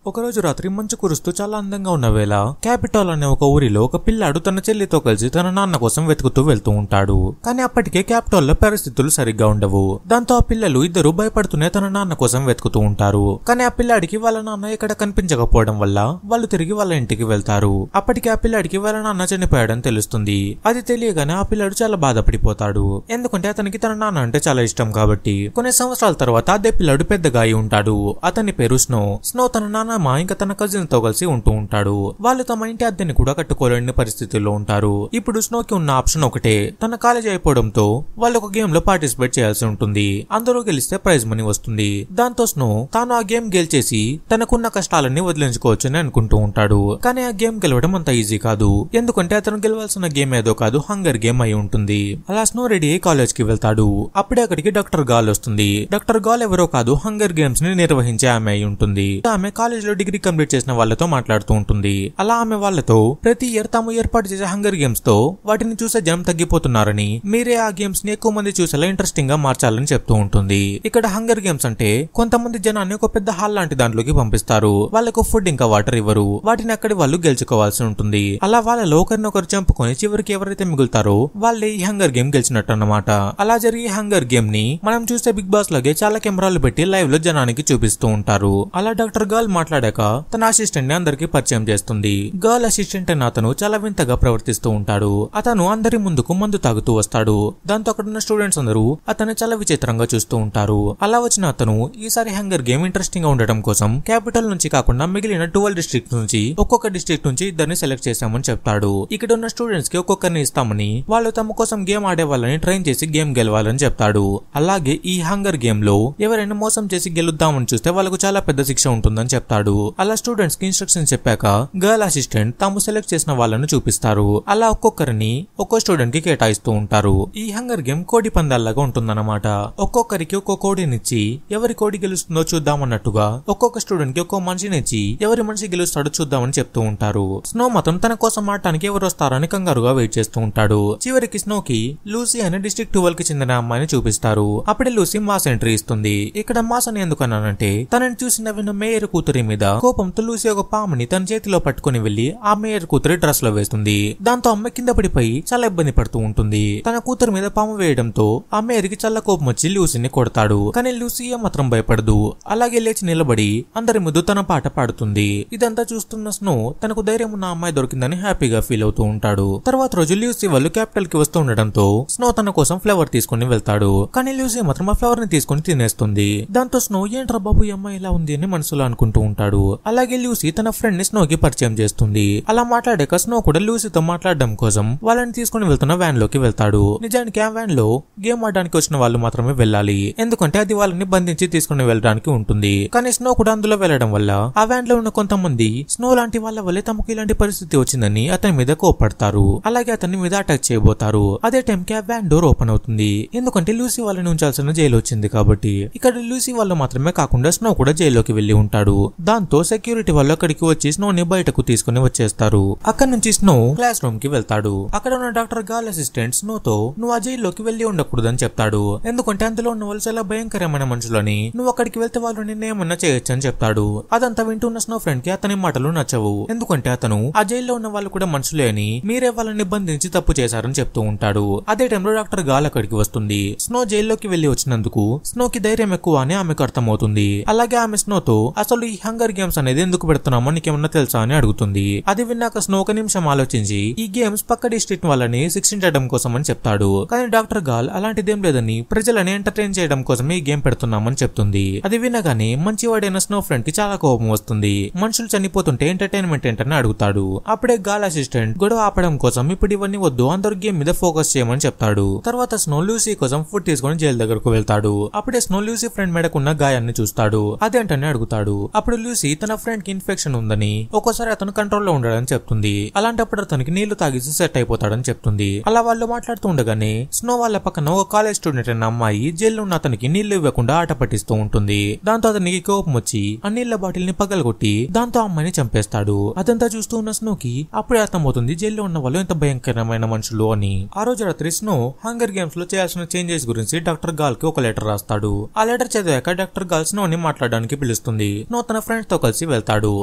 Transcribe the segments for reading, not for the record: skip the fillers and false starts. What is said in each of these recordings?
ఒకరోజు రాత్రి మంచు కురుస్తూ చాలా అందంగా ఉన్న వేళ క్యాపిటల్ అనే ఒక ఊరిలో ఒక పిల్లాడు తన చెల్లితో కలిసి తన నాన్న కోసం వెతుకుతూ వెళ్తూ ఉంటాడు. కానీ అప్పటికే క్యాపిటల్ లో పరిస్థితులు సరిగ్గా ఉండవు. దాంతో ఆ పిల్లలు ఇద్దరు భయపడుతూనే తన నాన్న కోసం వెతుకుతూ ఉంటారు. కానీ ఆ పిల్లాడికి వాళ్ళ నాన్న ఎక్కడ కనిపించకపోవడం వల్ల వాళ్ళు తిరిగి వాళ్ళ ఇంటికి వెళ్తారు. అప్పటికి ఆ పిల్లాడికి వాళ్ళ నాన్న చనిపోయాడని తెలుస్తుంది. అది తెలియగానే ఆ పిల్లాడు చాలా బాధపడిపోతాడు. ఎందుకంటే అతనికి తన నాన్న అంటే చాలా ఇష్టం కాబట్టి. కొన్ని సంవత్సరాల తర్వాత అదే పిల్లాడు పెద్దగా అయి ఉంటాడు. అతని పేరు స్నో. స్నో తన నాన్న ఇంకా తన కజిన్ తో కలిసి ఉంటూ ఉంటాడు. వాళ్ళు తమ ఇంటి అద్దెని కూడా కట్టుకోలేని పరిస్థితుల్లో ఉంటారు. ఇప్పుడు స్నోకి ఉన్న ఆప్షన్ ఒకటే. తన కాలేజ్ అయిపోవడంతో వాళ్ళు ఒక గేమ్ లో పార్టిసిపేట్ చేయాల్సి ఉంటుంది. అందులో గెలిస్తే ప్రైజ్ మనీ వస్తుంది. దాంతో స్నో తాను ఆ గేమ్ గెలిచేసి తనకున్న కష్టాలన్నీ వదిలించుకోవచ్చు అని అనుకుంటూ ఉంటాడు. కానీ ఆ గేమ్ గెలవడం అంత ఈజీ కాదు. ఎందుకంటే అతను గెలవాల్సిన గేమ్ ఏదో కాదు, హంగర్ గేమ్ అయి ఉంటుంది. అలా స్నో రెడీ అయి కాలేజ్ కి వెళ్తాడు. అప్పుడే అక్కడికి డాక్టర్ గాల్ వస్తుంది. డాక్టర్ గాల్ ఎవరో కాదు, హంగర్ గేమ్స్ ని నిర్వహించే ఆమె అయి ఉంటుంది. ఆమె కాలేజ్ లో డిగ్రీ కంప్లీట్ చేసిన వాళ్ళతో మాట్లాడుతూ ఉంటుంది. అలా ఆమె వాళ్ళతో ప్రతి ఇయర్ తాము ఏర్పాటు చేసే హంగర్ గేమ్స్ తో వాటిని చూసే జనం తగ్గిపోతున్నారని, మీరే ఆ గేమ్స్ ని ఎక్కువ మంది చూసేలా ఇంట్రెస్టింగ్ గా మార్చాలని చెప్తూ ఉంటుంది. ఇక్కడ హంగర్ గేమ్స్ అంటే కొంతమంది జనాన్ని ఒక పెద్ద హాల్ లాంటి దాంట్లోకి పంపిస్తారు. వాళ్ళకు ఫుడ్ ఇంకా వాటర్ ఇవ్వరు. వాటిని అక్కడి వాళ్ళు గెలుచుకోవాల్సి ఉంటుంది. అలా వాళ్ళలో ఒకరినొకరు చంపుకొని చివరికి ఎవరైతే మిగులుతారో వాళ్ళే ఈ హంగర్ గేమ్ గెలిచినట్టు అన్నమాట. అలా జరిగే హంగర్ గేమ్ ని మనం చూసే బిగ్ బాస్ లాగే చాలా కెమెరాలు పెట్టి లైవ్ లో జనానికి చూపిస్తూ ఉంటారు. అలా డాక్టర్ గాల్ మాట్లాడాక తన అసిస్టెంట్ ని అందరికి పరిచయం చేస్తుంది. గర్ల్ అసిస్టెంట్ అని అతను చాలా వింతగా ప్రవర్తిస్తూ ఉంటాడు. అతను అందరి ముందుకు మందు తాగుతూ వస్తాడు. దాంతో అక్కడ ఉన్న స్టూడెంట్స్ అందరూ అతన్ని చాలా విచిత్రంగా చూస్తూ ఉంటారు. అలా వచ్చిన అతను ఈసారి హంగర్ గేమ్ ఇంట్రెస్టింగ్ గా ఉండటం కోసం క్యాపిటల్ నుంచి కాకుండా మిగిలిన 12 డిస్ట్రిక్ట్ నుంచి ఒక్కొక్క డిస్ట్రిక్ట్ నుంచి ఇద్దరిని సెలెక్ట్ చేశామని చెప్తాడు. ఇక్కడ ఉన్న స్టూడెంట్స్ కి ఒక్కొక్కరిని ఇస్తామని, వాళ్ళు తమ కోసం గేమ్ ఆడే వాళ్ళని ట్రైన్ చేసి గేమ్ గెలవాలని చెప్తాడు. అలాగే ఈ హంగర్ గేమ్ లో ఎవరైనా మోసం చేసి గెలుద్దామని చూస్తే వాళ్ళకు చాలా పెద్ద శిక్ష ఉంటుందని చెప్తాడు. అలా స్టూడెంట్స్ కి ఇన్స్ట్రక్షన్ చెప్పాక గర్ల్ అసిస్టెంట్ తాము సెలెక్ట్ చేసిన వాళ్ళను చూపిస్తారు. అలా ఒక్కొక్కరిని ఒక్కో స్టూడెంట్ కి కేటాయిస్తూ ఉంటారు. ఈ హంగర్ గేమ్ కోడి పందాల్లాగా ఉంటుందన్నమాట. ఒక్కొక్కరికి ఒక్కో కోడినిచ్చి ఎవరి కోడి గెలుస్తుందో చూద్దామన్నట్టుగా ఒక్కొక్క స్టూడెంట్ కి ఒక్కో మనిషినిచ్చి ఎవరి మనిషి గెలుస్తాడో చూద్దామని చెప్తూ ఉంటారు. స్నో మాత్రం తన కోసం ఆడటానికి ఎవరు వస్తారని కంగారుగా వెయిట్ చేస్తూ ఉంటాడు. చివరికి స్నోకి లూసీ అనే డిస్ట్రిక్ట్ 12 కి చెందిన అమ్మాయిని చూపిస్తారు. అప్పుడే లూసీ మాస్ ఎంట్రీ ఇస్తుంది. ఇక్కడ మాస్ అని ఎందుకన్నానంటే తనని చూసి నవ్విన మేయర్ కూతురి మీద కోపంతో లూసీ ఒక పాముని తన చేతిలో పట్టుకుని వెళ్లి ఆ మేయర్ కూతురి డ్రెస్ లో వేస్తుంది. దాంతో అమ్మాయి కింద పడిపోయి చాలా ఇబ్బంది పడుతూ ఉంటుంది. తన కూతురు మీద పాము వేయడంతో ఆ మేయర్ కి చాలా కోపం వచ్చి లూసీని కొడతాడు. కానీ లూసీ మాత్రం భయపడదు. అలాగే లేచి నిలబడి అందరి ముందు తన పాట పాడుతుంది. ఇదంతా చూస్తున్న స్నో తనకు ధైర్యం ఉన్న అమ్మాయి దొరికిందని హ్యాపీగా ఫీల్ అవుతూ ఉంటాడు. తర్వాత రోజు లూసీ వాళ్ళు క్యాపిటల్ కి వస్తూ ఉండడంతో స్నో తన కోసం ఫ్లవర్ తీసుకుని వెళ్తాడు. కానీ లూసీ మాత్రం ఆ ఫ్లవర్ ని తీసుకుని తినేస్తుంది. దాంతో స్నో ఏంట్రా బాబు ఈ అమ్మాయి ఇలా ఉంది అని మనసులో అనుకుంటూ ఉంటాడు. అలాగే లూసీ తన ఫ్రెండ్ ని స్నోకి పరిచయం చేస్తుంది. అలా మాట్లాడాక స్నో కూడా లూసీతో మాట్లాడడం కోసం వాళ్ళని తీసుకుని వెళ్తున్న వ్యాన్ లోకి వెళ్తాడు. నిజానికి ఆ వ్యాన్ లో గేమ్ ఆడడానికి వచ్చిన వాళ్ళు మాత్రమే వెళ్ళాలి. ఎందుకంటే అది వాళ్ళని బంధించి తీసుకుని వెళ్ళడానికి ఉంటుంది. కానీ స్నో కూడా అందులో వెళ్లడం వల్ల ఆ వ్యాన్ లో ఉన్న కొంతమంది స్నో లాంటి వాళ్ళ వల్లే తమకు ఇలాంటి పరిస్థితి వచ్చిందని అతని మీద కోపడతారు. అలాగే అతని మీద అటాక్ చేయబోతారు. అదే టైం కి ఆ వ్యాన్ డోర్ ఓపెన్ అవుతుంది. ఎందుకంటే లూసీ వాళ్ళని ఉంచాల్సిన జైలు వచ్చింది కాబట్టి. ఇక్కడ లూసీ వాళ్ళు మాత్రమే కాకుండా స్నో కూడా జైల్లోకి వెళ్లి ఉంటాడు. దాంతో సెక్యూరిటీ వాళ్ళు అక్కడికి వచ్చి స్నోని బయటకు తీసుకుని వచ్చేస్తారు. అక్కడ నుంచి స్నో క్లాస్ రూమ్ కి వెళ్తాడు. అక్కడ ఉన్న డాక్టర్ గాల్ అసిస్టెంట్ స్నోతో నువ్వు ఆ జైల్లోకి వెళ్లి ఉండకూడదని చెప్తాడు. ఎందుకంటే అందులో ఉన్న వాళ్ళు చాలా భయంకరమైన మనుషులని, నువ్వు అక్కడికి వెళ్తే వాళ్ళు నిన్నేమన్నా చేయొచ్చు అని చెప్తాడు. అదంతా వింటున్న స్నో ఫ్రెండ్ కి అతని మాటలు నచ్చవు. ఎందుకంటే అతను ఆ జైల్లో ఉన్న వాళ్ళు కూడా మనుషులే అని, మీరే వాళ్ళని బంధించి తప్పు చేశారని చెప్తూ ఉంటాడు. అదే టైంలో డాక్టర్ గాల్ అక్కడికి వస్తుంది. స్నో జైల్లోకి వెళ్లి వచ్చినందుకు స్నోకి ధైర్యం ఎక్కువ అని ఆమెకు అర్థమవుతుంది. అలాగే ఆమె స్నోతో అసలు ఈ హంగర్ గేమ్స్ అనేది ఎందుకు పెడుతున్నామో నీకేమన్నా తెలుసా అని అడుగుతుంది. అది విన్నాక స్నో ఒక నిమిషం ఆలోచించి ఈ గేమ్స్ పక్క డిస్ట్రిక్ట్ వాళ్ళని శిక్షించడం కోసం అని చెప్తాడు. కానీ డాక్టర్ గాల్ అలాంటిదేం లేదని ప్రజలని ఎంటర్టైన్ చేయడం కోసం ఈ గేమ్ పెడుతున్నామని చెప్తుంది. అది వినగానే మంచివాడైన స్నో ఫ్రెండ్ కి చాలా కోపం వస్తుంది. మనుషులు చనిపోతుంటే ఎంటర్టైన్మెంట్ ఏంటని అడుగుతాడు. అప్పుడే గాల్ అసిస్టెంట్ గొడవ ఆపడం కోసం ఇప్పుడు ఇవన్నీ వద్దు, అందరూ గేమ్ మీద ఫోకస్ చేయమని చెప్తాడు. తర్వాత స్నో లూసీ కోసం ఫుడ్ తీసుకుని జైలు దగ్గరకు వెళ్తాడు. అప్పుడే స్నో లూసీ ఫ్రెండ్ మెడకున్న గాయాన్ని చూస్తాడు. అదేంటని అడుగుతాడు. అప్పుడు లూసీ తన ఫ్రెండ్ కి ఇన్ఫెక్షన్ ఉందని, ఒక్కోసారి అతను కంట్రోల్లో ఉండడని చెప్తుంది. అలాంటప్పుడు అతనికి నీళ్లు తాగిసి సెట్ అయిపోతాడని చెప్తుంది. అలా వాళ్ళు మాట్లాడుతూ ఉండగానే స్నో వాళ్ళ పక్కన ఒక కాలేజ్ స్టూడెంట్ అన్న అమ్మాయి జైల్లో ఉన్న అతనికి నీళ్లు ఇవ్వకుండా ఆట పట్టిస్తూ ఉంటుంది. దాంతో అతనికి కోపం వచ్చి ఆ నీళ్ల బాటిల్ ని పగలగొట్టి దాంతో అమ్మాయిని చంపేస్తాడు. అదంతా చూస్తూ ఉన్న స్నోకి అప్పుడే అర్థమవుతుంది జైల్లో ఉన్న వాళ్ళు ఎంత భయంకరమైన మనుషులు అని. ఆ రోజు రాత్రి స్నో హంగర్ గేమ్స్ లో చేయాల్సిన చేంజెస్ గురించి డాక్టర్ గాల్ కి ఒక లెటర్ రాస్తాడు. ఆ లెటర్ చదివాక డాక్టర్ గాల్ స్నోని మాట్లాడడానికి పిలుస్తుంది. స్నో తన ఫ్రెండ్స్ తో కలిసి వెళ్తాడు.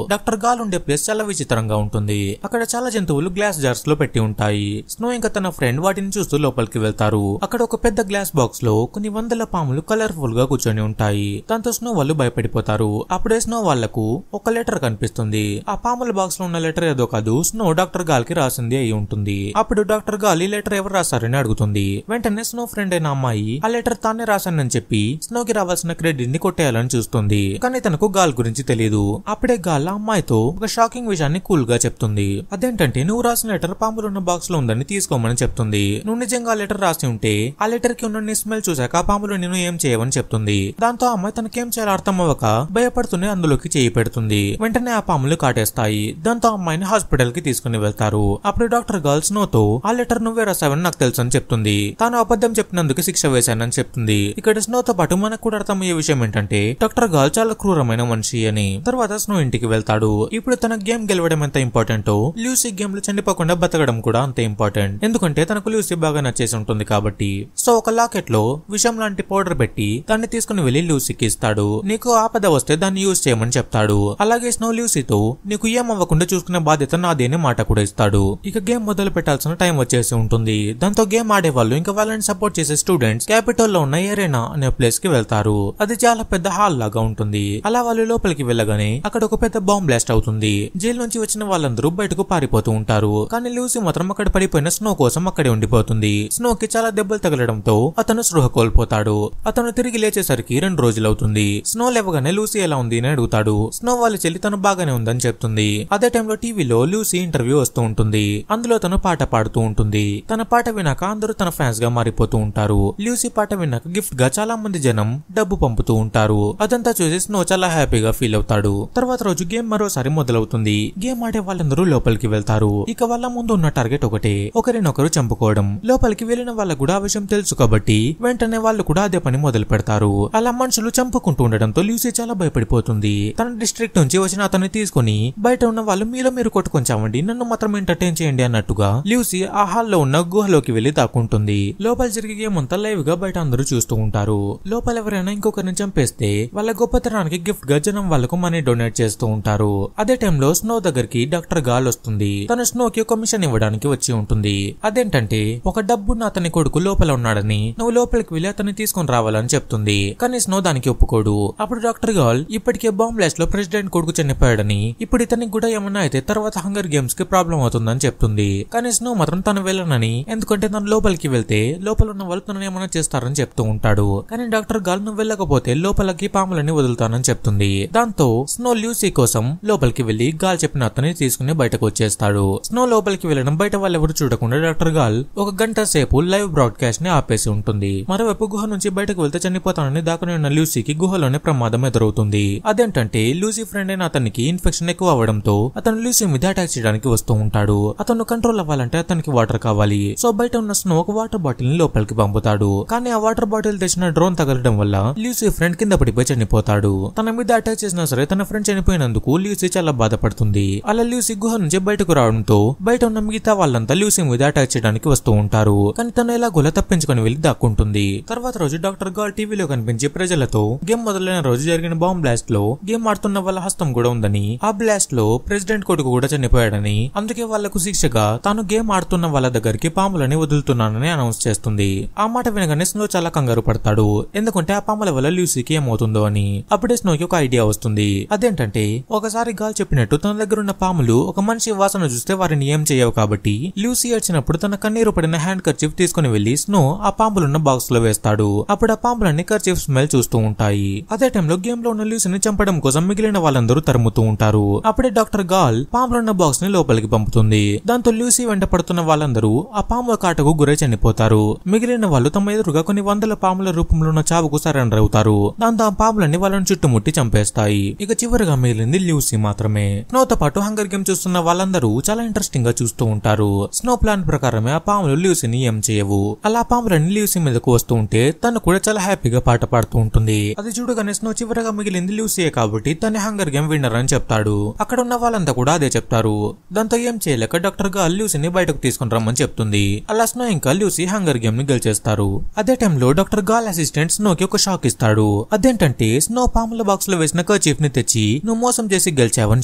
డాక్టర్ గాల్ ఉండే ప్లేస్ చాలా విచిత్రంగా ఉంటుంది. అక్కడ చాలా జంతువులు గ్లాస్ జార్స్ లో పెట్టి ఉంటాయి. స్నో ఇంకా తన ఫ్రెండ్ వాటిని చూస్తూ లోపలికి వెళ్తారు. అక్కడ ఒక పెద్ద గ్లాస్ బాక్స్ లో కొన్ని వందల పాములు కలర్ఫుల్ గా కూర్చొని ఉంటాయి. దాంతో స్నో వాళ్ళు భయపడిపోతారు. అప్పుడే స్నో వాళ్లకు ఒక లెటర్ కనిపిస్తుంది. ఆ పాముల బాక్స్ లో ఉన్న లెటర్ ఏదో కాదు, స్నో డాక్టర్ గాల్ కి రాసింది అయి ఉంటుంది. అప్పుడు డాక్టర్ గాల్ ఈ లెటర్ ఎవరు రాశారని అడుగుతుంది. వెంటనే స్నో ఫ్రెండ్ అయిన అమ్మాయి ఆ లెటర్ తానే రాశానని చెప్పి స్నో కి రావాల్సిన క్రెడిట్ ని కొట్టేయాలని చూస్తుంది. కానీ తనకు గాల్ గురించి తెలియదు. అప్పుడే గాల్ ఆ అమ్మాయితో ఒక షాకింగ్ విషయాన్ని కూల్ గా చెప్తుంది. అదేంటంటే నువ్వు రాసిన లెటర్ పాములున్న బాక్స్ లో ఉందని తీసుకోమని చెప్తుంది. నువ్వు నిజంగా ఆ లెటర్ రాసి ఉంటే ఆ లెటర్ కి ఉన్న స్మెల్ చూసాక ఆ పాములు నేను ఏం చేయవని చెప్తుంది. దాంతో ఆ అమ్మాయి తనకేం చేయాలో అర్థం అవ్వక భయపడుతూనే అందులోకి చేయి పెడుతుంది. వెంటనే ఆ పాములు కాటేస్తాయి. దాంతో అమ్మాయిని హాస్పిటల్ కి తీసుకుని వెళ్తారు. అప్పుడు డాక్టర్ గాల్ స్నోతో ఆ లెటర్ నువ్వే రాసావని నాకు తెలుసు అని చెప్తుంది. తాను అబద్ధం చెప్పినందుకు శిక్ష వేశానని చెప్తుంది. ఇక్కడ స్నోతో పాటు మనకు కూడా అర్థమయ్యే విషయం ఏంటంటే డాక్టర్ గాల్ చాలా క్రూరమైన మనిషి అని. తర్వాత స్నో ఇంటికి వెళ్తాడు. ఇప్పుడు తన గేమ్ గెలవడం ఎంత ఇంపార్టెంటో లూసీ గేమ్ లో చనిపోకుండా బతకడం కూడా అంతే ఇంపార్టెంట్. ఎందుకంటే తనకు లూసీ బాగా నచ్చేసి ఉంటుంది కాబట్టి. సో ఒక లాకెట్ లో విషం లాంటి పౌడర్ పెట్టి దాన్ని తీసుకుని వెళ్లి లూసీకి ఇస్తాడు. నీకు ఆపద వస్తే దాన్ని యూజ్ చేయమని చెప్తాడు. అలాగే స్నో లూసీతో నీకు ఏం అవ్వకుండా చూసుకునే బాధ్యత నాది అనే మాట కూడా ఇస్తాడు. ఇక గేమ్ మొదలు పెట్టాల్సిన టైం వచ్చేసి ఉంటుంది. దాంతో గేమ్ ఆడే వాళ్ళు ఇంకా వాళ్ళని సపోర్ట్ చేసే స్టూడెంట్స్ క్యాపిటల్ లో ఉన్న ఏరేనా అనే ప్లేస్ కి వెళ్తారు. అది చాలా పెద్ద హాల్ లాగా ఉంటుంది. అలా వాళ్ళు లోపలికి వెళ్ళగానే అక్కడ ఒక పెద్ద బాంబ్ బ్లాస్ట్ అవుతుంది. జైలు నుంచి వచ్చిన వాళ్ళందరూ బయటకు పారిపోతూ ఉంటారు. కానీ లూసీ మాత్రం అక్కడ పడిపోయిన స్నో కోసం అక్కడే ఉండిపోతుంది. స్నో కి చాలా దెబ్బలు తగలడంతో అతను స్పృహ కోల్పోతాడు. అతను తిరిగి లేచేసరికి 2 రోజులవుతుంది. స్నో లేవగానే లూసీ ఎలా ఉంది అని అడుగుతాడు. స్నో వాళ్ళ చెల్లి తను బాగానే ఉందని చెప్తుంది. అదే టైంలో టీవీలో లూసీ ఇంటర్వ్యూ వస్తూ ఉంటుంది. అందులో తను పాట పాడుతూ ఉంటుంది. తన పాట వినాక అందరూ తన ఫ్యాన్స్ గా మారిపోతూ ఉంటారు. లూసీ పాట విన్నాక గిఫ్ట్ గా చాలా మంది జనం డబ్బు పంపుతూ ఉంటారు. అదంతా చూసి స్నో చాలా హ్యాపీగా ఫీల్ అవుతాడు. తర్వాత రోజు గేమ్ మరోసారి మొదలవుతుంది. గేమ్ ఆడే వాళ్ళందరూ లోపలికి వెళ్తారు. ఇక వాళ్ళ ముందు ఉన్న టార్గెట్ ఒకటే, ఒకరినొకరు చంపుకోవడం. లోపలికి వెళ్లిన వాళ్ళకు కూడా ఆ విషయం తెలుసు కాబట్టి వెంటనే వాళ్ళు కూడా అదే పని మొదలు పెడతారు. అలా మనుషులు చంపుకుంటూ ఉండడంతో లూసీ చాలా భయపడిపోతుంది. తన డిస్ట్రిక్ట్ నుంచి వచ్చిన అతన్ని తీసుకుని బయట ఉన్న వాళ్ళు మీలో మీరు కొట్టుకొని చావండి, నన్ను మాత్రం ఎంటర్టైన్ చేయండి అన్నట్టుగా లూసీ ఆ హాల్లో ఉన్న గుహలోకి వెళ్లి దాక్కుంటుంది. లోపల జరిగే గేమ్ అంతా లైవ్ గా బయట అందరూ చూస్తూ ఉంటారు. లోపల ఎవరైనా ఇంకొకరిని చంపేస్తే వాళ్ళ గొప్పతనానికి గిఫ్ట్ గా జనం వాళ్ళకు మనీ డొనేట్ చేస్తూ ఉంటారు. అదే టైంలో స్నో దగ్గరికి డాక్టర్ గాల్ వస్తుంది. తన స్నోకి ఒక మిషన్ ఇవ్వడానికి వచ్చి ఉంటుంది. అదేంటంటే ఒక డబ్బున్న అతని కొడుకు లోపల ఉన్నాడని, నువ్వు లోపలికి వెళ్లి అతన్ని తీసుకుని రావాలని చెప్తుంది. కానీ స్నో దానికి ఒప్పుకోడు. అప్పుడు డాక్టర్ గాల్ ఇప్పటికే బాంబ్ బ్లాస్ట్ లో ప్రెసిడెంట్ కొడుకు చనిపోయాడని, ఇప్పుడు ఇతనికి కూడా ఏమన్నా అయితే తర్వాత హంగర్ గేమ్స్ కి ప్రాబ్లం అవుతుందని చెప్తుంది. కానీ స్నో మాత్రం తను వెళ్ళనని, ఎందుకంటే తను లోపలికి వెళ్తే లోపల ఉన్న వాళ్ళు తనని ఏమన్నా చేస్తారని చెప్తూ ఉంటాడు. కానీ డాక్టర్ గాల్ నువ్వు వెళ్ళకపోతే లోపలికి పాములని వదులుతానని చెప్తుంది. దాంతో స్నో లూసీ కోసం లోపలికి వెళ్లి గాల్ చెప్పిన అతన్ని తీసుకుని బయటకు వచ్చేస్తాడు. స్నో లోపలికి వెళ్లడం బయట వాళ్ళెవరు చూడకుండా డాక్టర్ గాల్ 1 గంట సేపు లైవ్ బ్రాడ్కాస్ట్ ని ఆపేసి ఉంటుంది. మరోవైపు గుహ నుంచి బయటకు వెళ్తే చనిపోతానని దాకుని ఉన్న లూసీకి గుహలోనే ప్రమాదం ఎదురవుతుంది. అదేంటంటే లూసీ ఫ్రెండ్ అయిన అతనికి ఇన్ఫెక్షన్ ఎక్కువ అవడంతో అతను లూసీ మీద అటాక్ చేయడానికి వస్తూ ఉంటాడు. అతను కంట్రోల్ అవ్వాలంటే అతనికి వాటర్ కావాలి. సో బయట ఉన్న స్నో ఒక వాటర్ బాటిల్ ని లోపలికి పంపుతాడు. కానీ ఆ వాటర్ బాటిల్ తెచ్చిన డ్రోన్ తగలడం వల్ల లూసీ ఫ్రెండ్ కింద పడిపోయి చనిపోతాడు. తన మీద అటాక్ చేసినా సరే తన ఫ్రెండ్ చనిపోయినందుకు లూసీ చాలా బాధపడుతుంది. అలా లూసీ గుహ నుంచి బయటకు రావడంతో బయట ఉన్న మిగతా వాళ్ళంతా లూసీ మీద అటాక్ చేయడానికి వస్తూ ఉంటారు. కానీ తను ఎలాగోలా తప్పించుకొని వెళ్లి దాక్కుంటుంది. తర్వాత రోజు డాక్టర్ గాల్ టీవీలో కనిపించి ప్రజలతో గేమ్ మొదలైన రోజు జరిగిన బాంబ్ బ్లాస్ట్ లో గేమ్ ఆడుతున్న వాళ్ళ హస్తం కూడా ఉందని, ఆ బ్లాస్ట్ లో ప్రెసిడెంట్ కొడుకు కూడా చనిపోయాడని, అందుకే వాళ్లకు శిక్షగా తాను గేమ్ ఆడుతున్న వాళ్ళ దగ్గరికి పాములని వదులుతున్నానని అనౌన్స్ చేస్తుంది. ఆ మాట వినగానే స్నో చాలా కంగారు పడతాడు. ఎందుకంటే ఆ పాముల వల్ల లూసీకి ఏమవుతుందో అని. అప్పుడే స్నోకి ఒక ఐడియా వస్తుంది. అదేంటంటే ఒకసారి గాల్ చెప్పినట్టు తన దగ్గర ఉన్న పాములు ఒక మనిషి వాసన చూస్తే వారిని ఏం చేయవు కాబట్టి లూసీ ఏడ్చినప్పుడు తన కన్నీరు పడిన హ్యాండ్ కర్చీఫ్ తీసుకుని వెళ్లి స్నో ఆ పాములున్న బాక్స్ లో వేస్తాడు. అప్పుడు ఆ పాములన్నీ కర్చీఫ్ స్మెల్ చూస్తూ ఉంటాయి. అదే టైంలో గేమ్ లో ఉన్న లూసీని చంపడం కోసం మిగిలిన వాళ్ళందరూ తరుముతూ ఉంటారు. అప్పుడే డాక్టర్ గాల్ పాములున్న బాక్స్ ని లోపలికి పంపుతుంది. దాంతో లూసీ వెంట పడుతున్న వాళ్ళందరూ ఆ పాముల కాటకు గురై చనిపోతారు. మిగిలిన వాళ్ళు తమ ఎదురుగా కొన్ని వందల పాముల రూపంలో ఉన్న చావుకు సరెండర్ అవుతారు. దాంతో ఆ పాములన్నీ వాళ్ళని చుట్టుముట్టి చంపేస్తాయి. ఇక చివరిగా మిగిలింది లూసీ మాత్రమే. స్నోతో పాటు హంగర్ గేమ్ చూస్తున్న వాళ్ళందరూ చాలా ఇంట్రెస్టింగ్ గా చూస్తూ ఉంటారు. స్నో ప్లాన్ ప్రకారమే ఆ పాములు లూసీని ఏం చేయవు. అలా పాములన్నీ లూసీ మీదకు వస్తూ ఉంటే తను కూడా చాలా హ్యాపీగా పాట పాడుతూ ఉంటుంది. అది చూడగానే స్నో చివరిగా మిగిలింది లూసీయే కాబట్టి తన హంగర్ గేమ్ విన్నర్ అని చెప్తాడు. అక్కడ ఉన్న వాళ్ళంతా కూడా అదే చెప్తారు. దాంతో ఏం చేయలేక డాక్టర్ గా లూసీని బయటకు తీసుకుని రమ్మని చెప్తుంది. అలా స్నో ఇంకా లూసీ హంగర్ గేమ్ ని గెలిచేస్తారు. అదే టైంలో డాక్టర్ గాల్ అసిస్టెంట్ స్నోకి ఒక షాక్ ఇస్తాడు. అదేంటంటే స్నో పాముల బాక్స్ లో వేసిన కర్చీఫ్ గిఫ్ట్ ని తెచ్చి నువ్వు మోసం చేసి గెలిచావని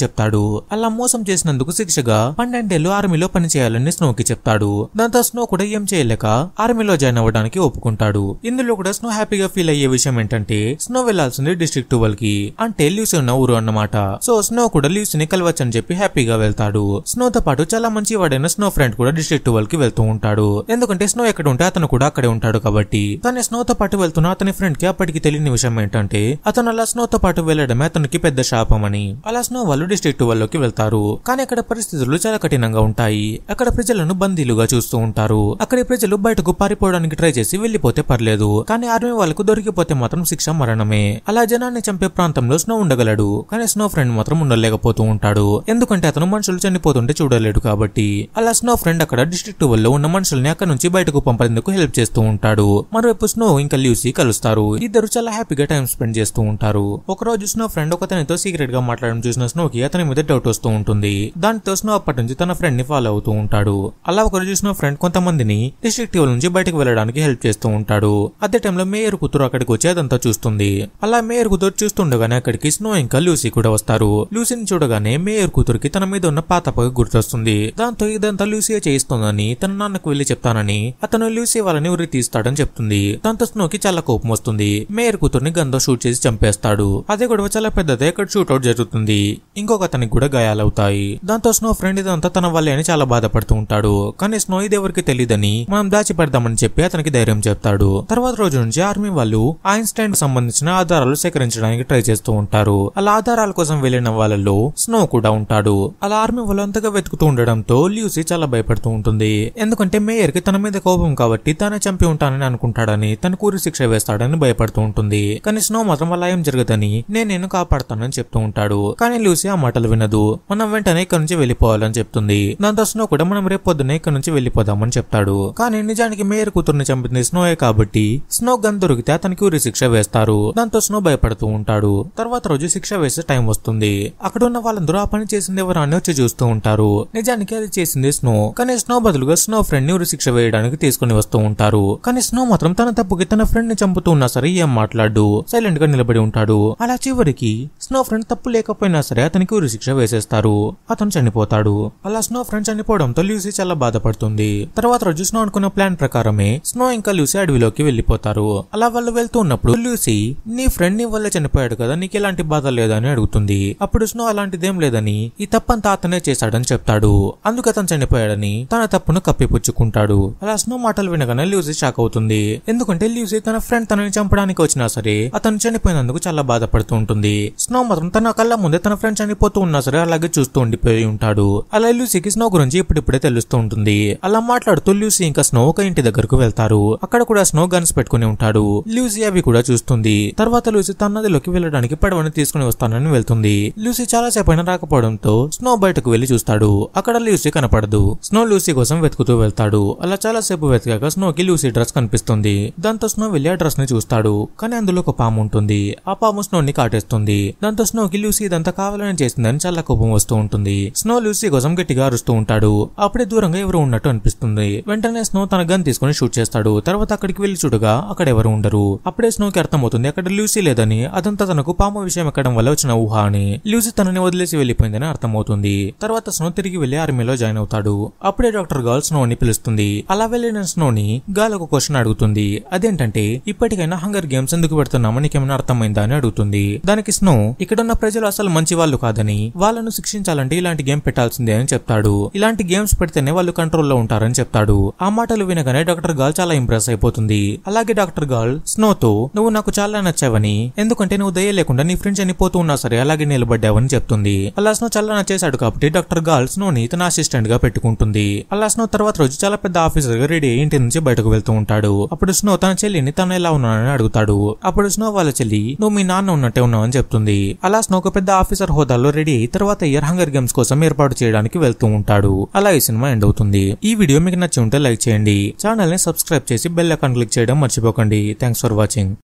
చెప్తాడు. అలా మోసం చేసినందుకు శిక్షగా 12 ఏళ్లు ఆర్మీలో పనిచేయాలని స్నోకి చెప్తాడు. దాంతో స్నో కూడా ఏం చేయలేక ఆర్మీలో జాయిన్ అవ్వడానికి ఒప్పుకుంటాడు. ఇందులో కూడా స్నో హ్యాపీగా ఫీల్ అయ్యే విషయం ఏంటంటే స్నో వెళ్లాల్సింది డిస్ట్రిక్ట్ 12 కి, అంటే లూసీ ఉన్న ఊరు అన్నమాట. సో స్నో కూడా లూసీని కలవచ్చని చెప్పి హ్యాపీగా వెళ్తాడు. స్నోతో పాటు చాలా మంచి వాడైన స్నో ఫ్రెండ్ కూడా డిస్ట్రిక్ట్ 12 కి వెళ్తూ ఉంటాడు. ఎందుకంటే స్నో ఎక్కడ ఉంటే అతను కూడా అక్కడే ఉంటాడు కాబట్టి. కానీ స్నోతో పాటు వెళ్తున్న అతని ఫ్రెండ్ కి అప్పటికి తెలియని విషయం ఏంటంటే అతను అలా స్నోతో పాటు వెళ్లడమే అతనికి పెద్ద శాపమని. అలా స్నో వాళ్ళు డిస్ట్రిక్ట్ 12 లోకి వెళ్తారు. కానీ అక్కడ పరిస్థితులు చాలా కఠినంగా ఉంటాయి. అక్కడ ప్రజలను బందీలుగా చూస్తూ ఉంటారు. అక్కడి ప్రజలు బయటకు పారిపోవడానికి ట్రై చేసి వెళ్లిపోతే పర్లేదు, కానీ ఆర్మీ వాళ్ళకు దొరికిపోతే మాత్రం శిక్ష మరణమే. అలా జనాన్ని చంపే ప్రాంతంలో స్నో ఉండగలడు, కానీ స్నో ఫ్రెండ్ మాత్రం ఉండలేకపోతూ ఉంటాడు. ఎందుకంటే అతను మనుషులు చనిపోతుంటే చూడలేడు కాబట్టి. అలా స్నో ఫ్రెండ్ అక్కడ డిస్ట్రిక్ట్ 12 లో ఉన్న మనుషుల్ని అక్కడ నుంచి బయటకు పంపేందుకు హెల్ప్ చేస్తూ ఉంటాడు. మరోవైపు స్నో ఇంకా లూసీ కలుస్తారు. ఇద్దరు చాలా హ్యాపీగా టైం స్పెండ్ చేస్తూ ఉంటారు. ఒక రోజు స్నో ఫ్రెండ్ ఒకతనితో సీక్రెట్ గా మాట్లాడడం చూసిన స్నోకి అతని మీద డౌట్ వస్తూ ఉంటుంది. దాంతో స్నో అప్పటి నుంచి తన ఫ్రెండ్ ని ఫాలో అవుతూ ఉంటాడు. అలా ఒక రోజు స్నో ఫ్రెండ్ కొంతమందిని డిస్ట్రిక్ట్ 12 నుంచి బయటకు వెళ్ళడానికి హెల్ప్ చేస్తూ ఉంటాడు. అదే టైంలో మేయర్ కూతురు అక్కడికి వచ్చి అదంతా చూస్తుంది. అలా మేయర్ కూతురు చూస్తుండగానే అక్కడికి స్నో ఇంకా లూసీ కూడా వస్తారు. లూసీని చూడగానే మేయర్ కూతురికి తన మీద ఉన్న పాత పగ గుర్తొస్తుంది. దాంతో ఇదంతా లూసీ చేయిస్తోందని తన నాన్నకు వెళ్లి చెప్తానని అతను లూసీ వాళ్ళని ఉరి తీస్తాడని చెప్తుంది. దాంతో స్నోకి చాలా కోపం వస్తుంది. మేయర్ కూతుర్ని గన్తో షూట్ చేసి చంపేస్తాడు. అదే గొడవ చాలా పెద్దదే. ఇక్కడ షూట్అవుట్ జరుగుతుంది. ఇంకొక అతనికి కూడా గాయాలవుతాయి. దాంతో స్నో ఫ్రెండ్ ఇదంతా తన వల్లే అని చాలా బాధపడుతూ ఉంటాడు. కానీ స్నో ఇది ఎవరికి తెలియదని మనం దాచి పెడదామని చెప్పి అతనికి ధైర్యం చెప్తాడు. తర్వాత రోజు నుంచి ఆర్మీ వాళ్ళు ఐన్స్టైన్ సంబంధించిన ఆధారాలు సేకరించడానికి ట్రై చేస్తూ ఉంటారు. అలా ఆధారాల కోసం వెళ్లిన వాళ్ళలో స్నో కూడా ఉంటాడు. అలా ఆర్మీ వాళ్ళు అంతగా వెతుకుతూ ఉండడంతో లూసీ చాలా భయపడుతూ ఉంటుంది. ఎందుకంటే మేయర్ కి తన మీద కోపం కాబట్టి తానే చంపి ఉంటానని అనుకుంటాడని, తన కూరి శిక్ష వేస్తాడని భయపడుతూ ఉంటుంది. కానీ స్నో మాత్రం అలా ఏం జరగదని నేను కాపాడుతానని చెప్తూ ఉంటాడు. కానీ లూసీ ఆ మాటలు వినదు. మనం వెంటనే ఇక్కడ నుంచి వెళ్లిపోవాలని చెప్తుంది. దాంతో స్నో కూడా మనం రేపు పొద్దునే ఇక్కడ నుంచి వెళ్లిపోదామని చెప్తాడు. కానీ నిజానికి మేయర్ కూతుర్ని చంపింది స్నోయే కాబట్టి స్నో గన్ దొరికితే అతనికి ఉరి శిక్ష వేస్తారు. దాంతో స్నో భయపడుతూ ఉంటాడు. తర్వాత రోజు శిక్ష వేసే టైం వస్తుంది. అక్కడ ఉన్న వాళ్ళందరూ ఆ పని చేసింది ఎవరు అని వచ్చి చూస్తూ ఉంటారు. నిజానికి అది చేసింది స్నో. కానీ స్నో బదులుగా స్నో ఫ్రెండ్ ని ఉరి శిక్ష వేయడానికి తీసుకుని వస్తూ ఉంటారు. కానీ స్నో మాత్రం తన తప్పుకి తన ఫ్రెండ్ ని చంపుతూ ఉన్నా సరే ఏం మాట్లాడు, సైలెంట్ గా నిలబడి ఉంటాడు. అలా చివరికి స్నో ఫ్రెండ్ తప్పు లేకపోయినా సరే అతనికి ఉరి శిక్ష వేసేస్తారు. అతను చనిపోతాడు. అలా స్నో ఫ్రెండ్ చనిపోవడంతో లూసీ చాలా బాధపడుతుంది. తర్వాత రోజు స్నో అనుకున్న ప్లాన్ ప్రకారమే స్నో ఇంకా లూసీ అడవిలోకి వెళ్లిపోతారు. అలా వాళ్ళు వెళ్తూ ఉన్నప్పుడు లూసీ నీ ఫ్రెండ్ నీ వల్ల చనిపోయాడు కదా, నీకు ఎలాంటి బాధ లేదని అడుగుతుంది. అప్పుడు స్నో అలాంటిదేం లేదని, ఈ తప్పంతా అతనే చేశాడని చెప్తాడు. అందుకు అతను చనిపోయాడని తన తప్పును కప్పిపుచ్చుకుంటాడు. అలా స్నో మాటలు వినగానే లూసీ షాక్ అవుతుంది. ఎందుకంటే లూసీ తన ఫ్రెండ్ తనని చంపడానికి వచ్చినా సరే అతను చనిపోయినందుకు చాలా బాధపడుతూ ఉంటుంది. స్నో మాత్రం తన కళ్ళ ముందే తన ఫ్రెండ్ చనిపోతూ ఉన్నా సరే అలాగే చూస్తూ ఉండిపోయి ఉంటాడు. అలా లూసీకి స్నో గురించి ఇప్పుడిప్పుడే తెలుస్తూ ఉంటుంది. అలా మాట్లాడుతూ లూసీ ఇంకా స్నో ఒక ఇంటి దగ్గరకు వెళ్తారు. అక్కడ కూడా స్నో గన్స్ పెట్టుకుని ఉంటాడు. లూసీ అవి కూడా చూస్తుంది. తర్వాత లూసీ తన నదిలోకి వెళ్ళడానికి పడవని తీసుకుని వస్తానని వెళ్తుంది. లూసీ చాలా సేపైనా రాకపోవడంతో స్నో బయటకు వెళ్లి చూస్తాడు. అక్కడ లూసీ కనపడదు. స్నో లూసీ కోసం వెతుకుతూ వెళ్తాడు. అలా చాలా సేపు వెతికాక స్నోకి లూసీ డ్రెస్ కనిపిస్తుంది. దాంతో స్నో వెళ్లి ఆ డ్రెస్ ని చూస్తాడు. కానీ అందులో ఒక పాము ఉంటుంది. ఆ పాము స్నోని కాటేస్తుంది. దాంతో స్నోకి లూసీ ఇదంతా కావాలని చేసిందని చాలా కోపం వస్తూ ఉంటుంది. స్నో లూసీ కోసం గట్టిగా అరుస్తూ ఉంటాడు. అప్పుడే దూరంగా ఎవరు ఉన్నట్టు అనిపిస్తుంది. వెంటనే స్నో తన గన్ తీసుకుని షూట్ చేస్తాడు. తర్వాత అక్కడికి వెళ్లి చూడగా అక్కడ ఎవరు ఉండరు. అప్పుడే స్నోకి అర్థమవుతుంది అక్కడ లూసీ లేదని, అదంతా తనకు పాము విషయం ఎక్కడం వల్ల వచ్చిన ఊహ అని. లూసీ తనని వదిలేసి వెళ్లిపోయిందని అర్థమవుతుంది. తర్వాత స్నో తిరిగి వెళ్లి ఆర్మీలో జాయిన్ అవుతాడు. అప్పుడే డాక్టర్ గాల్ స్నోని పిలుస్తుంది. అలా వెళ్లిన స్నోని గాల్ ఒక క్వశ్చన్ అడుగుతుంది. అదేంటంటే ఇప్పటికైనా హంగర్ గేమ్స్ ఎందుకు పెడుతున్నామో నీకేమైనా అర్థమైందా అని అడుగుతుంది. దానికి స్నో ఇక్కడున్న ప్రజలు అసలు మంచి వాళ్ళు కాదని, వాళ్ళను శిక్షించాలంటే ఇలాంటి గేమ్ పెట్టాల్సిందే అని చెప్తాడు. ఇలాంటి గేమ్స్ పెడితేనే వాళ్ళు కంట్రోల్లో ఉంటారని చెప్తాడు. ఆ మాటలు వినగానే డాక్టర్ గాల్ చాలా ఇంప్రెస్ అయిపోతుంది. అలాగే డాక్టర్ గాల్ స్నోతో నువ్వు నాకు చాలా నచ్చావని, ఎందుకంటే నువ్వు దయ లేకుండా నీ ఫ్రెండ్స్ చనిపోతూ ఉన్నా సరే అలాగే నిలబడ్డావని చెప్తుంది. అలా స్నో చాలా నచ్చేశాడు కాబట్టి డాక్టర్ గాల్ స్నోని తన అసిస్టెంట్ గా పెట్టుకుంటుంది. అలా స్నో తర్వాత రోజు చాలా పెద్ద ఆఫీసర్ గా రెడీ ఇంటి నుంచి బయటకు వెళ్తూ ఉంటాడు. అప్పుడు స్నో తన చెల్లిని తను ఎలా ఉన్నానని అడుగుతాడు. అప్పుడు స్నో వాళ్ళ చెల్లి నువ్వు మీ నాన్న ఉన్నట్టే ఉన్నావని చెప్తుంది. అలా స్నో ఒక పెద్ద ఆఫీసర్ హోదాలో రెడీ అయి తర్వాత ఇయర్ హంగర్ గేమ్స్ కోసం ఏర్పాటు చేయడానికి వెళ్తూ ఉంటాడు. అలా ఈ సినిమా ఎండ్ అవుతుంది. ఈ వీడియో మీకు నచ్చి ఉంటే లైక్ చేయండి. ఛానల్ ని సబ్స్క్రైబ్ చేసి బెల్ ఐకాన్ క్లిక్ చేయడం మర్చిపోకండి. Thanks for watching.